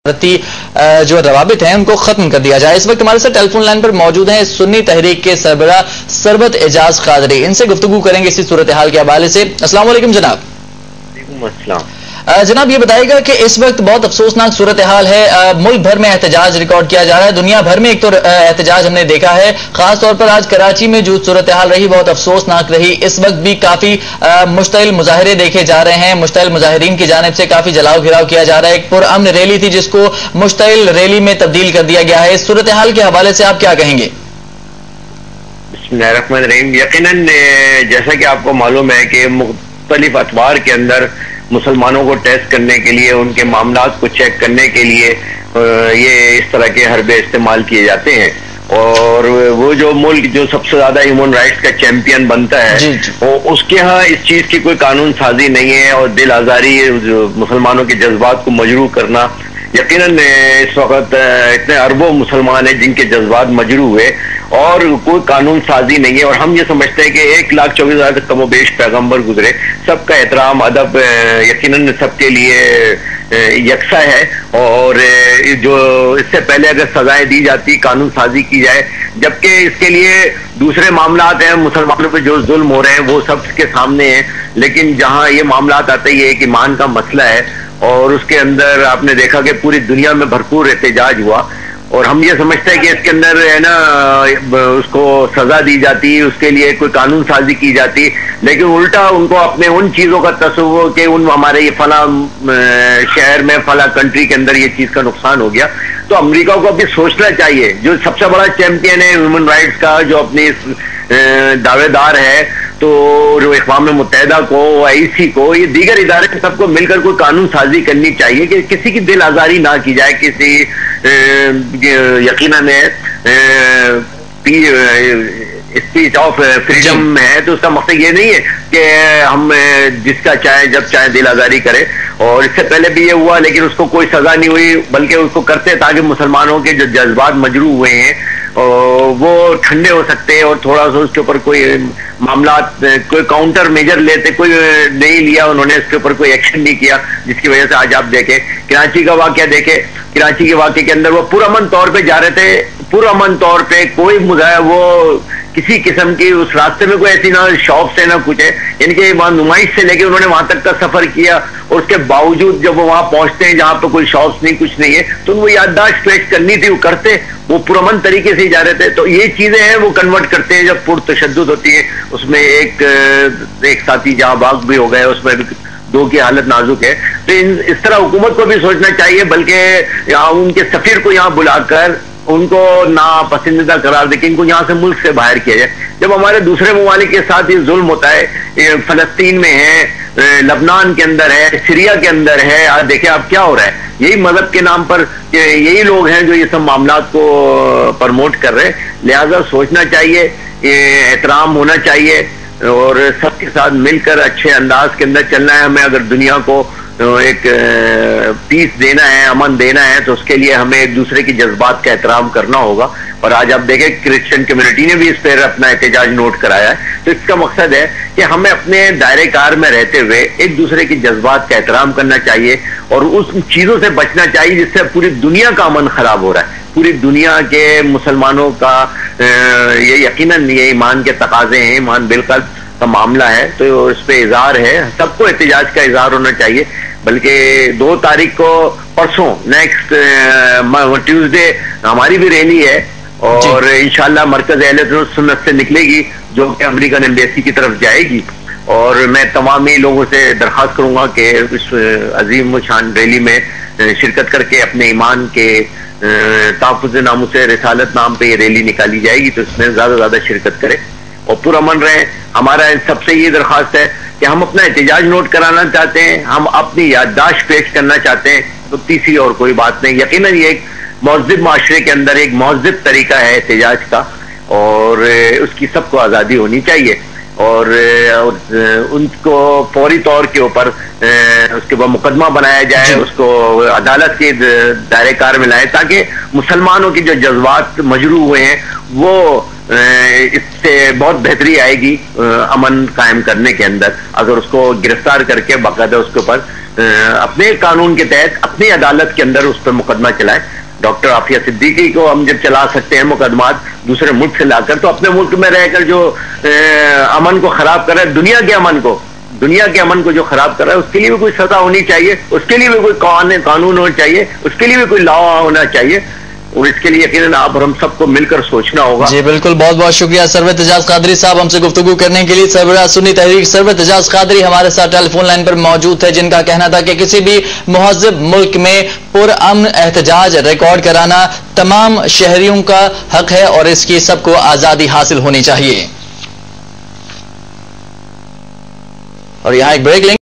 जो रवाबित हैं उनको खत्म कर दिया जाए। इस वक्त हमारे साथ टेलीफोन लाइन पर मौजूद हैं सुन्नी तहरीक के सरबराह सरबत एजाज कादरी। इनसे गुफ्तगू करेंगे इसी सूरत हाल के हवाले से। अस्सलाम वालेकुम जनाब। जनाब ये बताइएगा कि इस वक्त बहुत अफसोसनाक सूरत हाल है, मुल्क भर में एहतजाज रिकॉर्ड किया जा रहा है, दुनिया भर में एक तो एहतजाज हमने देखा है, खास तौर पर आज कराची में जो सूरत हाल रही बहुत अफसोसनाक रही। इस वक्त भी काफी मुश्तइल मुजाहरे देखे जा रहे हैं, मुश्तइल मुजाहिरीन की जानिब से काफी जलाव घिराव किया जा रहा है। एक पुरअमन रैली थी जिसको मुश्तइल रैली में तब्दील कर दिया गया है। इस सूरत हाल के हवाले से आप क्या कहेंगे? बिस्मिल्लाहिर्रहमानिर्रहीम। यकीनन जैसा कि आपको मालूम है कि मुख्तलिफ अतवार के अंदर मुसलमानों को टेस्ट करने के लिए, उनके मामलात को चेक करने के लिए ये इस तरह के हरबे इस्तेमाल किए जाते हैं। और वो जो मुल्क जो सबसे ज्यादा ह्यूमन राइट्स का चैंपियन बनता है वो उसके यहाँ इस चीज की कोई कानून साजी नहीं है। और दिल आजारी मुसलमानों के जज्बात को मजरू करना, यकीनन इस वक्त इतने अरबों मुसलमान हैं जिनके जज्बात मजरू हुए और कोई कानून साजी नहीं है। और हम ये समझते हैं कि 1,24,000 तक कमोबेश पैगंबर गुजरे, सबका एहतराम अदब यकीनन सबके लिए यकसा है। और जो इससे पहले अगर सजाएं दी जाती, कानून साजी की जाए, जबकि इसके लिए दूसरे मामलात हैं, मुसलमानों पे जो जुल्म हो रहे हैं वो सबके सामने हैं, लेकिन जहां ये मामलात आते हैं, ये एक ईमान का मसला है और उसके अंदर आपने देखा कि पूरी दुनिया में भरपूर एहतजाज हुआ। और हम ये समझते हैं कि इसके अंदर है ना उसको सजा दी जाती, उसके लिए कोई कानून साजी की जाती, लेकिन उल्टा उनको अपने उन चीजों का तस्वुर कि उन हमारे ये फला शहर में फला कंट्री के अंदर ये चीज का नुकसान हो गया। तो अमेरिका को भी सोचना चाहिए, जो सबसे बड़ा चैंपियन है ह्यूमन राइट्स का, जो अपनी दावेदार है, तो जो इक़वाम मुत्तहिदा को, OIC को, ये दीगर इदारे सबको मिलकर कोई कानून साजी करनी चाहिए कि किसी की दिल आजारी ना की जाए। किसी यकीनन स्पीच ऑफ फ्रीडम है तो उसका मकसद ये नहीं है कि हम जिसका चाहे जब चाहे दिल आजारी करें। और इससे पहले भी ये हुआ लेकिन उसको कोई सजा नहीं हुई, बल्कि उसको करते ताकि मुसलमानों के जो जज्बात मजरू हुए हैं वो ठंडे हो सकते हैं और थोड़ा सा उसके ऊपर कोई मामलात, कोई काउंटर मेजर लेते, कोई नहीं लिया उन्होंने, इसके ऊपर कोई एक्शन नहीं किया, जिसकी वजह से आज आप देखें कराची का वाकया देखें। कराची के वाकये के अंदर वो पुरअमन तौर पे जा रहे थे, पुरअमन तौर पे कोई वो किसी किस्म की उस रास्ते में कोई ऐसी ना शॉप से ना कुछ है, यानी कि वहां नुमाइश से लेके उन्होंने वहां तक का सफर किया और उसके बावजूद जब वो वहां पहुंचते हैं जहां पे कोई शॉप्स नहीं, कुछ नहीं है, तो वो याददाश्त पेश करनी थी, वो करते, वो पुरअमन तरीके से जा रहे थे। तो ये चीजें हैं वो कन्वर्ट करते हैं जब पुरतशद्दुद होती है। उसमें एक साथी जहां बाग भी हो गए, उसमें भी 2 की हालत नाजुक है। तो इस तरह हुकूमत को भी सोचना चाहिए, बल्कि यहाँ उनके सफीर को यहाँ बुलाकर उनको ना पसंदीदा करार देके इनको यहाँ से मुल्क से बाहर किया जाए। जब हमारे दूसरे ममालिक के साथ ये जुल्म होता है, फलस्तीन में है, लबनान के अंदर है, सीरिया के अंदर है, आज देखें आप क्या हो रहा है, यही मजहब के नाम पर यही लोग हैं जो ये सब मामलात को प्रमोट कर रहे हैं। लिहाजा सोचना चाहिए, एहतराम होना चाहिए और सबके साथ मिलकर अच्छे अंदाज के अंदर चलना है। हमें अगर दुनिया को एक पीस देना है, अमन देना है, तो उसके लिए हमें एक दूसरे की जज्बात का एहतराम करना होगा। और आज आप देखें क्रिश्चियन कम्युनिटी ने भी इस पर अपना एहतजाज नोट कराया है। तो इसका मकसद है कि हमें अपने दायरे कार में रहते हुए एक दूसरे की जज्बात का एहतराम करना चाहिए और उस चीजों से बचना चाहिए जिससे पूरी दुनिया का अमन खराब हो रहा है। पूरी दुनिया के मुसलमानों का ये यकीनन ये ईमान के तकाजे हैं, ईमान बिल्कुल का मामला है, तो इस पे इजहार है, सबको एहतजाज का इजहार होना चाहिए। बल्कि 2 तारीख को परसों नेक्स्ट ट्यूसडे हमारी भी रैली है और इंशाल्लाह मरकज अहले सुन्नत से निकलेगी जो कि अमेरिकन एम्बेसी की तरफ जाएगी। और मैं तमाम ही लोगों से दरख्वास्त करूंगा कि इस अजीम शान रैली में शिरकत करके अपने ईमान के तहफ़्फ़ुज़ नामुस रिसालत नाम पे ये रैली निकाली जाएगी, तो इसमें ज्यादा शिरकत करें और पुरअमन रहे। हमारा सबसे ये दरख्वास्त है कि हम अपना एहतजाज नोट कराना चाहते हैं, हम अपनी याददाश्त पेश करना चाहते हैं, तो तीसरी और कोई बात नहीं। यकीनन ये एक महज़िब माशरे के अंदर एक महज़िब तरीका है एहतजाज का और उसकी सबको आज़ादी होनी चाहिए और उनको फौरी तौर के ऊपर उसके बाद मुकदमा बनाया जाए, उसको अदालत के दायरे कार में लाए ताकि मुसलमानों की जो जज्बात मजरू हुए हैं वो इससे बहुत बेहतरी आएगी अमन कायम करने के अंदर, अगर उसको गिरफ्तार करके बाकायदा उसके ऊपर اپنے قانون کے تحت اپنی عدالت کے اندر اس پر مقدمہ چلائیں. ڈاکٹر عافیہ صدیقی کو ہم جب چلا سکتے ہیں مقدمات دوسرے ملک سے لا کر، تو اپنے ملک میں رہ کر جو امن کو خراب کر رہا ہے، دنیا کے امن کو جو خراب کر رہا ہے، اس کے لیے بھی کوئی سزا ہونی چاہیے، اس کے لیے بھی کوئی قانون ہونا چاہیے، اس کے لیے بھی کوئی لا ہونا چاہیے، اور اس کے لیے یقیناً آپ اور ہم سب کو مل کر سوچنا ہوگا. جی بالکل، بہت بہت شکریہ سرورت اعجاز قادری صاحب ہم سے گفتگو کرنے کے لیے. سربراہ سنی تحریک سرورت اعجاز قادری ہمارے ساتھ ٹیلی فون لائن پر موجود تھے، جن کا کہنا تھا کہ کسی بھی مہذب ملک میں پرامن احتجاج ریکارڈ کرانا تمام شہریوں کا حق ہے اور اس کی سب کو آزادی حاصل ہونی چاہیے. اور یہاں ایک بریک لیں